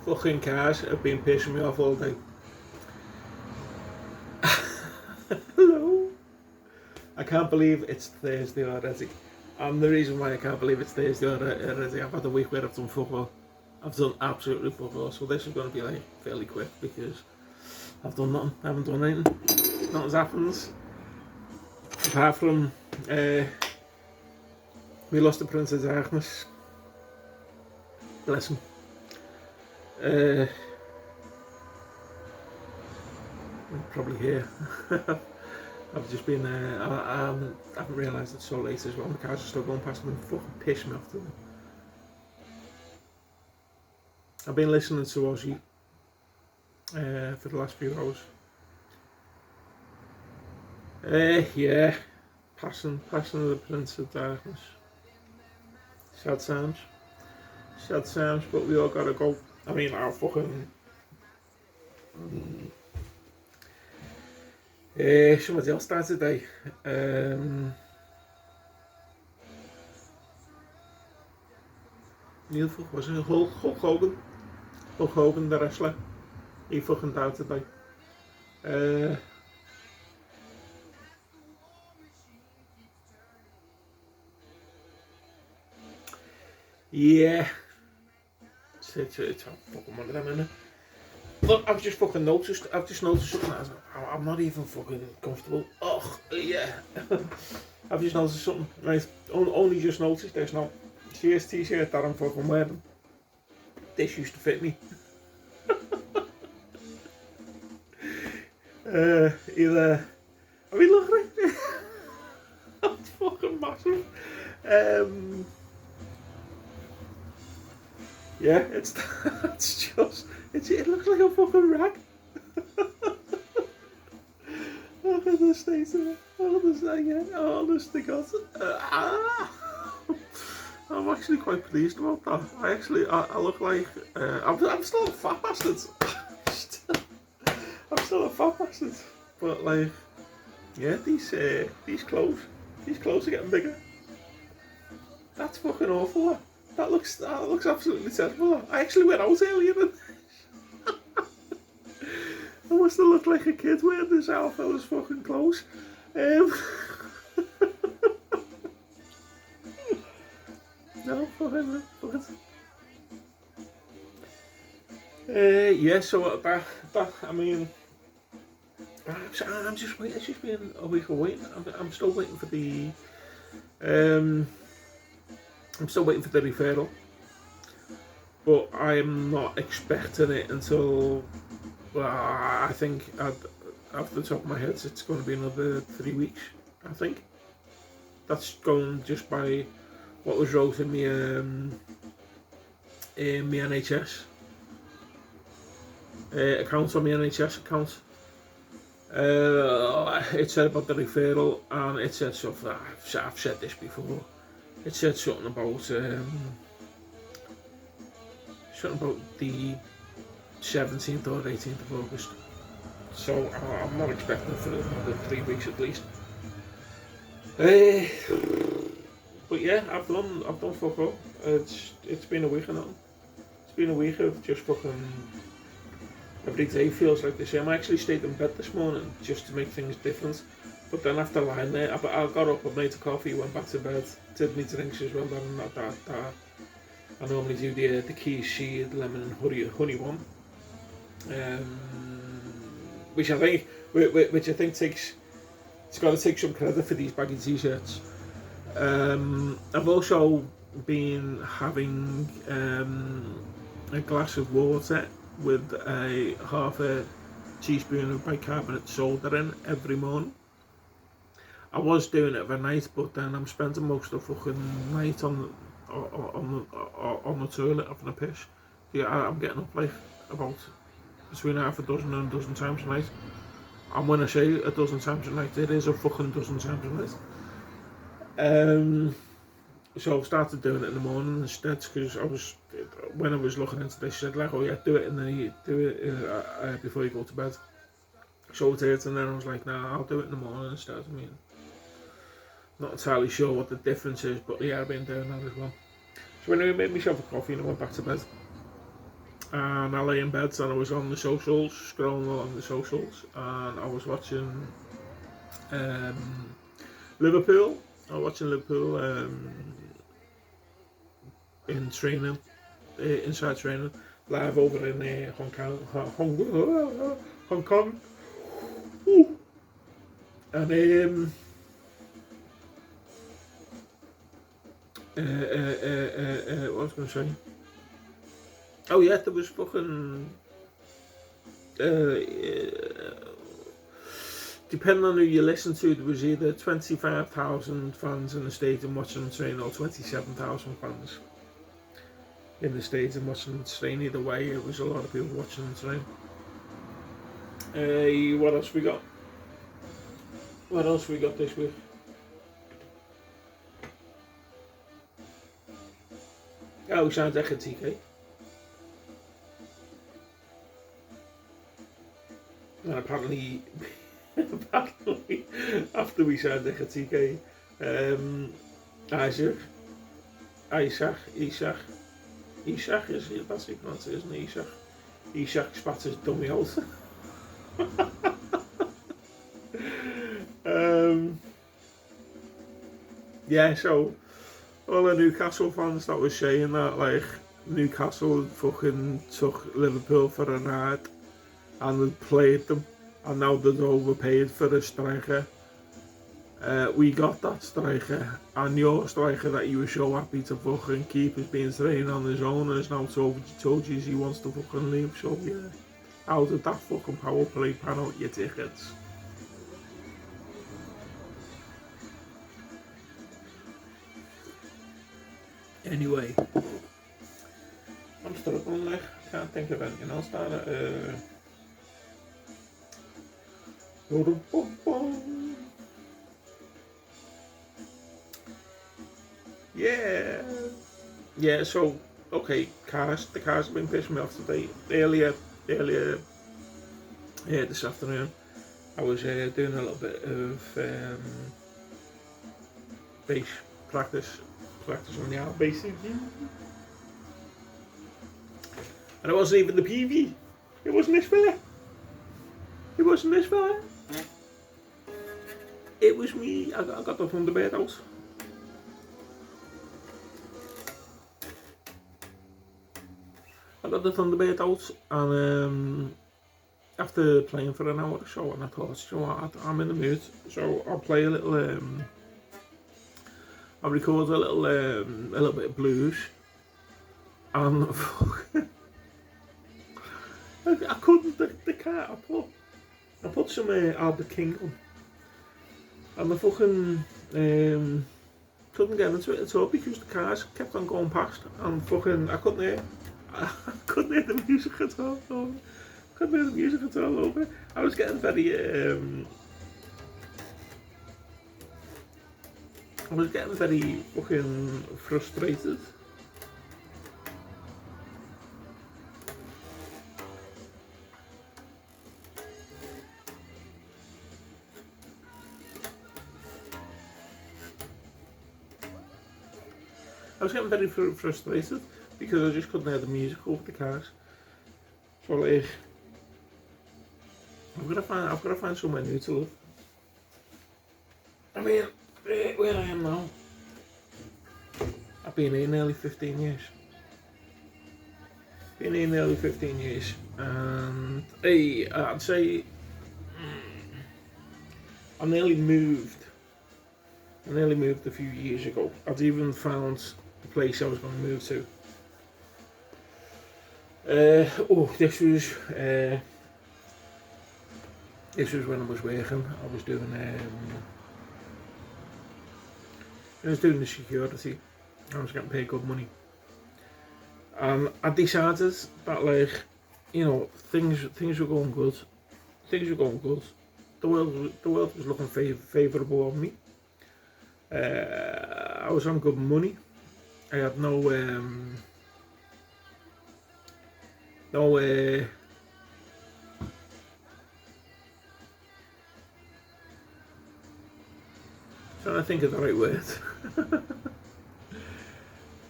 Fucking cars have been pissing me off all day. Hello. I can't believe it's Thursday already. And the reason why I can't believe it's Thursday already, I've had a week where I've done fuck all. I've done absolutely fuck all. So this is going to be like fairly quick because I've done nothing. I haven't done anything. Nothing's happened. Apart from we lost the Prince of Darkness. Bless him. Probably here. I've just been I haven't realised it's so late as well. The cars are still going past me and fucking piss me off to them. I've been listening to Ozzy for the last few hours. Yeah, passing of the Prince of Darkness. Sad times, but we all gotta go. I mean, I'll fucking. Somebody else died today. Who the fuck was it? Hulk Hogan. Hulk Hogan, the wrestler. He fucking died today. Yeah. It's fucking one of them, innit? Look, I've just noticed something. I'm not even fucking comfortable. Oh, yeah. I've just noticed something. Right, only just noticed this now. See this t-shirt that I'm fucking wearing? This used to fit me. Either... I mean, look at it. That's fucking massive. Yeah, it looks like a fucking rag. Look at the state of it. Look at this again. Oh, honest to God. I'm actually quite pleased about that. I look like I'm still a fat bastard. I'm still a fat bastard. But like, yeah, these clothes are getting bigger. That's fucking awful. That looks absolutely terrible. I actually went out earlier than this. I must have looked like a kid wearing this outfit. Was fucking clothes. No, fucking. Yeah, so that I mean, I'm just waiting. It's just been a week of waiting. I'm still waiting for the. I'm still waiting for the referral, but I'm not expecting it until, well, I think off the top of my head it's going to be another 3 weeks, I think. That's going just by what was wrote in my NHS account, on my NHS account. It said about the referral, and it said something, I've said this before. It said something about the 17th or 18th of August. So I'm not expecting it for another 3 weeks at least. But yeah, I've done fuck all. It's been a week or nothing. It's been a week of just fucking. Every day feels like the same. I actually stayed in bed this morning just to make things different. But then after lying there, I got up, I made a coffee, went back to bed, did my drinks as well. That I normally do the Keys Seed, lemon and honey one, which I think takes. It's got to take some credit for these baggy t-shirts. I've also been having a glass of water with a half a teaspoon of bicarbonate soda in every morning. I was doing it every night, but then I'm spending most of the fucking night on the toilet having a piss. Yeah, I'm getting up like about between half a dozen and a dozen times a night. And when I say a dozen times a night, it is a fucking dozen times a night. So I started doing it in the morning instead, because when I was looking into this, she said like, oh yeah, do it and then you do it before you go to bed. So I did, and then I was like, nah, I'll do it in the morning instead. I mean, not entirely sure what the difference is, but yeah, I've been doing that as well. So anyway, I made myself a coffee and I went back to bed. and I lay in bed and I was on the socials, scrolling along the socials, and I was watching Liverpool. I was watching Liverpool in training, inside training, live over in Hong Kong, Hong Kong. Ooh. And what was I going to say? Oh yeah, there was fucking. Depending on who you listen to, there was either 25,000 fans in the stadium watching the train or 27,000 fans in the stadium watching the train. Either way, it was a lot of people watching the train. What else we got? What else we got this week? Oh, we signed Echa TK. And apparently, after we signed Echa TK, Isaac is it? That's how you pronounce it, isn't it? Ishak spat his dummy out. Yeah, so all the Newcastle fans that was saying that, like, Newcastle fucking took Liverpool for a ride and played them, and now they're overpaid for a striker. We got that striker, and your striker that you were so happy to fucking keep is being trained on his own and is now told you he wants to fucking leave. So yeah, how did that fucking power play pan out your tickets? Anyway, I'm struggling, like, can't think of anything else that yeah, so, okay, the cars have been pissing me off today. Earlier, this afternoon, I was doing a little bit of bass practice on the out bassing. And it wasn't even the PV. It wasn't this fella. It was me. I got the Thunderbird out. And after playing for an hour or so, and I thought, you know what, I'm in the mood, so I'll play a little. I'll record a little bit of blues, and I couldn't. The car. I put some Albert King on, and I fucking couldn't get into it at all because the cars kept on going past, and fucking I couldn't hear the music at all. Over. I was getting very fucking frustrated. Because I just couldn't hear the music over the cars. So like, I've got to find somewhere new to live. I mean, where I am now, I've been here nearly 15 years. And I'd say I nearly moved a few years ago. I'd even found the place I was going to move to. This was when I was working. I was doing the security. I was getting paid good money. And I decided that, like, you know, things were going good. The world was looking favourable on me. I was on good money. I had no trying to think of the right word.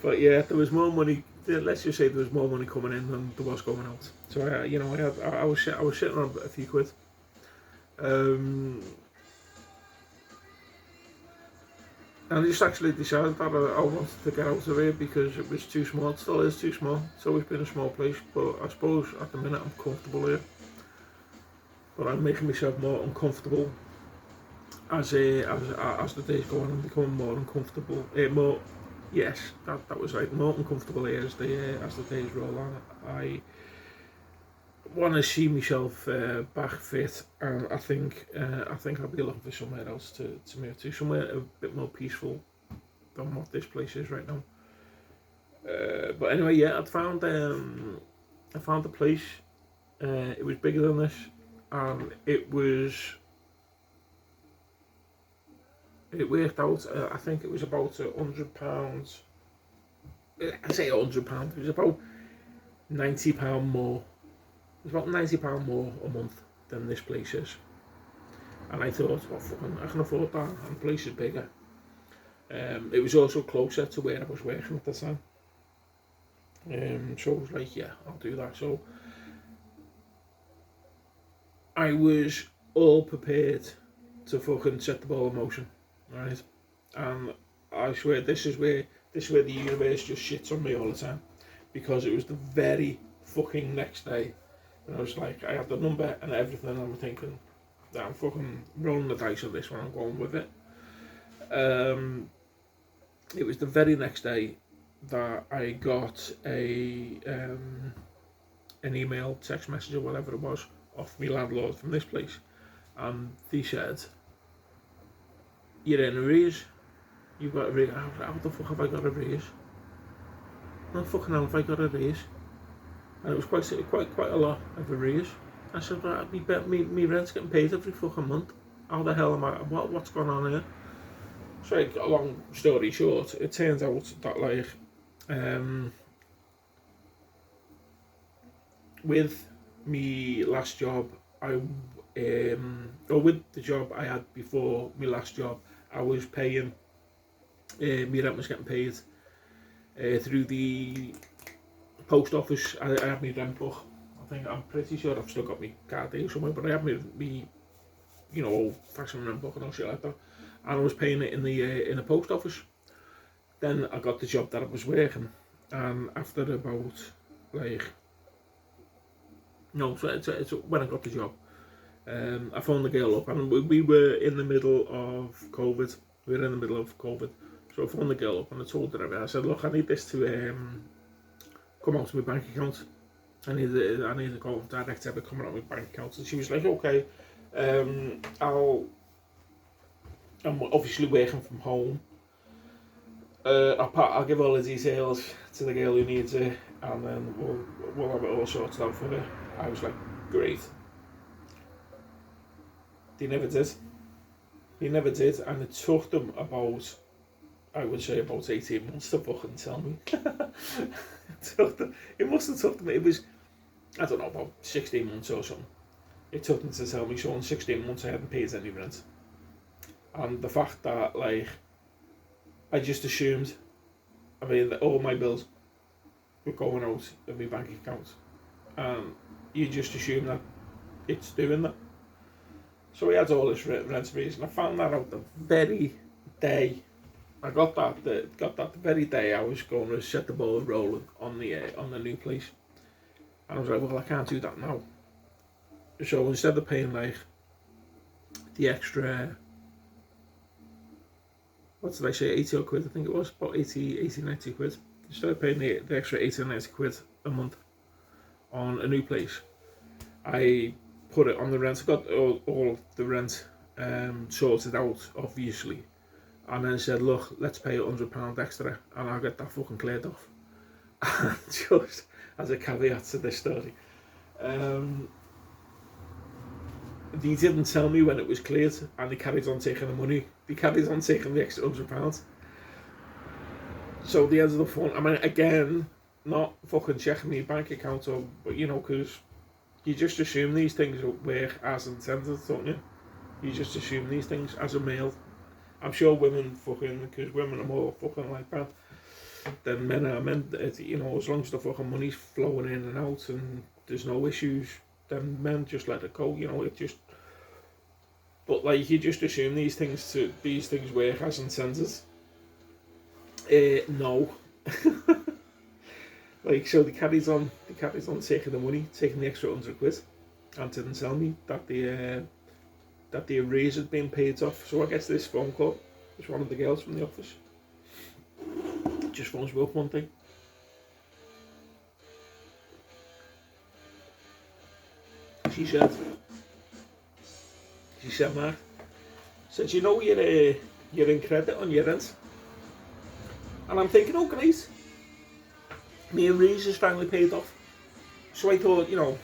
But yeah, there was more money let's just say there was more money coming in than there was going out. So I was sitting on a few quid. And I just actually decided that I wanted to get out of here because it was too small. It still is too small. It's always been a small place, but I suppose at the minute I'm comfortable here. But I'm making myself more uncomfortable as the days go on. I'm becoming more uncomfortable. Yes, that was right. More uncomfortable here as the days roll on. I want to see myself back fit, and I think I'll be looking for somewhere else to move to, somewhere a bit more peaceful than what this place is right now. But anyway, yeah, I found the place. It was bigger than this, and it worked out. I think it was about £100. I say £100. It was about £90 more. It's about £90 more a month than this place is. And I thought, well, fucking, I can afford that, and the place is bigger. It was also closer to where I was working at the time. So I was like, yeah, I'll do that. So I was all prepared to fucking set the ball in motion, right? And I swear this is where the universe just shits on me all the time, because it was the very fucking next day. And I was like, I had the number and everything, and I'm thinking, nah, I'm fucking rolling the dice on this one, I'm going with it. It was the very next day that I got an email, text message or whatever it was, off my landlord from this place. And he said, you're in arrears. You've got a raise. How the fuck have I got a raise? How the fucking hell have I got a raise? And it was quite a lot of a raise. I said, right, me rent's getting paid every fucking month. How the hell am I? What's going on here? So, like, a long story short, it turns out that, like, with me last job, or with the job I had before my last job, I was paying. My rent was getting paid through the post office. I had my rent book. I'm pretty sure I've still got my card here somewhere, but I had my old-fashioned rent book and all shit like that. And I was paying it in the post office. Then I got the job that I was working, and after about it's when I got the job, I phoned the girl up, and we were in the middle of COVID. So I phoned the girl up and I told her everything. I said, look, I need this to come out of my bank account. I need to go direct debit coming out of my bank account. And she was like, okay, I'm obviously working from home. I'll give all the details to the girl who needs it, and then we'll have it all sorted out for her. I was like, great. They never did, and it took them about, I would say, about 18 months to fucking tell me. It must have took them, it was, I don't know, about 16 months or something. It took them to tell me, so in 16 months I hadn't paid any rent. And the fact that, like, I just assumed, that all my bills were going out of my bank account. And you just assume that it's doing that. So we had all this rent arrears, and I found that out the very day. I got that the very day I was going to set the ball rolling on the new place. And I was like, well, I can't do that now. So instead of paying like the extra, what did I say, 80 odd quid, I think it was, about 80, 90 quid. Instead of paying the extra 80 or 90 quid a month on a new place, I put it on the rent. I got all the rent sorted out, obviously, and then said, look, let's pay £100 extra and I'll get that fucking cleared off. Just as a caveat to this story, they didn't tell me when it was cleared, and they carried on taking the money. They carried on taking the extra £100. So they ended up phone. Again, not fucking checking my bank account, but because you just assume these things work as intended, don't you? You just assume these things as a male. I'm sure women fucking, because women are more fucking like that. then men are men. You know, as long as the fucking money's flowing in and out and there's no issues, then men just let it go. You know, it just. But like you just assume these things work as incentives. No. Like so, they carries on taking the money, taking the extra £100, and didn't tell me that the arrears had been paid off. So I guess this phone call was one of the girls from the office. Just phones me up one day. She said, Mark, said, you know you're in credit on your rent. And I'm thinking, oh great, my arrears is finally paid off. So I thought, you know,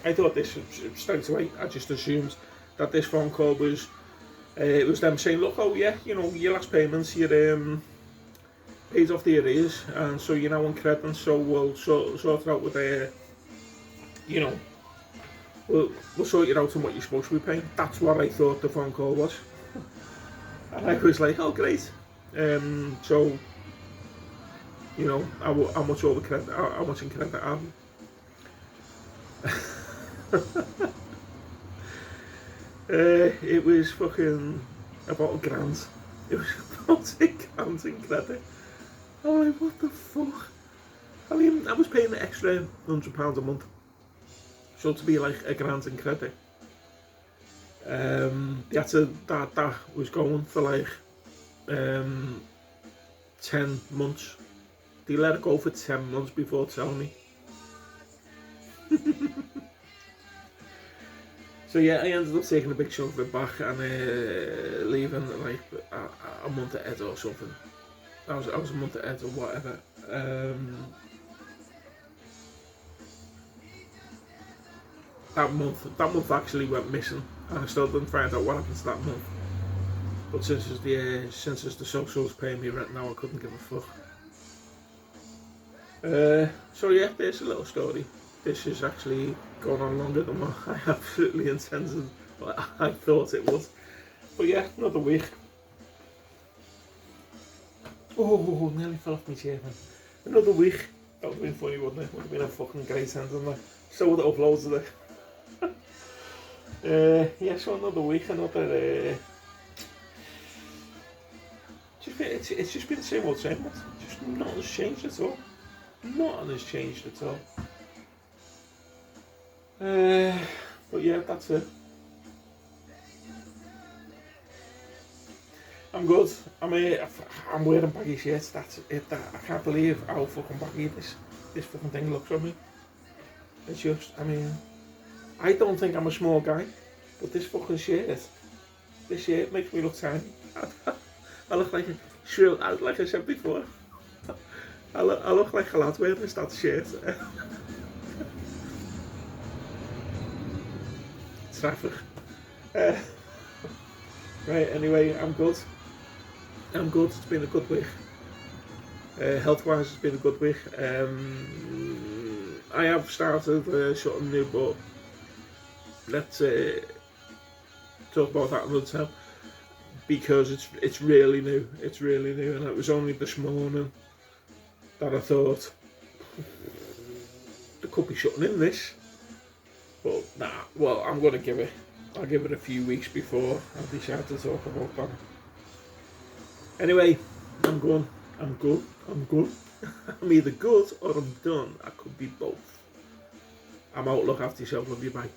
I thought this straight away. I just assumed that this phone call was, it was them saying, look, oh yeah, you know, your last payments, you paid off the arrears, and so you're now on credit, so we'll sort it out with you know, we'll sort you out on what you're supposed to be paying. That's what I thought the phone call was. And I was like, oh great. So, you know, how much over credit, how much in credit are we? It was fucking about £1,000. It was about £1,000 in credit. I'm like, what the fuck? I mean, I was paying an extra £100 a month. So to be like £1,000 in credit. That was going for like 10 months. They let it go for 10 months before telling me. So yeah, I ended up taking a big chunk of it back and leaving like a month ahead or something. I was a month ahead or whatever. That month actually went missing, and I still didn't find out what happened to that month. But since it's the socials paying me rent now, I couldn't give a fuck. So yeah, there's a little story. This is actually gone on longer than what I absolutely intended, but I thought it would. But yeah, another week. Oh, nearly fell off my chair, man. Another week. That would have been funny, wouldn't it? Would have been a fucking great ending there. So would have uploaded it. Yeah, so another week, another. It's just been the same old. Just nothing has changed at all. Nothing has changed at all. But yeah, that's it. I'm good. I'm wearing baggy shirts. That's it. I can't believe how fucking baggy this fucking thing looks on me. It's just, I mean, I don't think I'm a small guy, but this fucking shirt, makes me look tiny. I look like like I said before. I look like a lad wearing that shirt. Traffic. Right, anyway, I'm good. It's been a good week. Health-wise, it's been a good week. I have started something new, but let's talk about that another time, because it's really new. It's really new, and it was only this morning that I thought they could be shutting in this. But nah, well, I'll give it a few weeks before I decide to talk about that. Anyway, I'm good. I'm either good or I'm done. I could be both. I'm out. Look after yourself. Love you. Bye.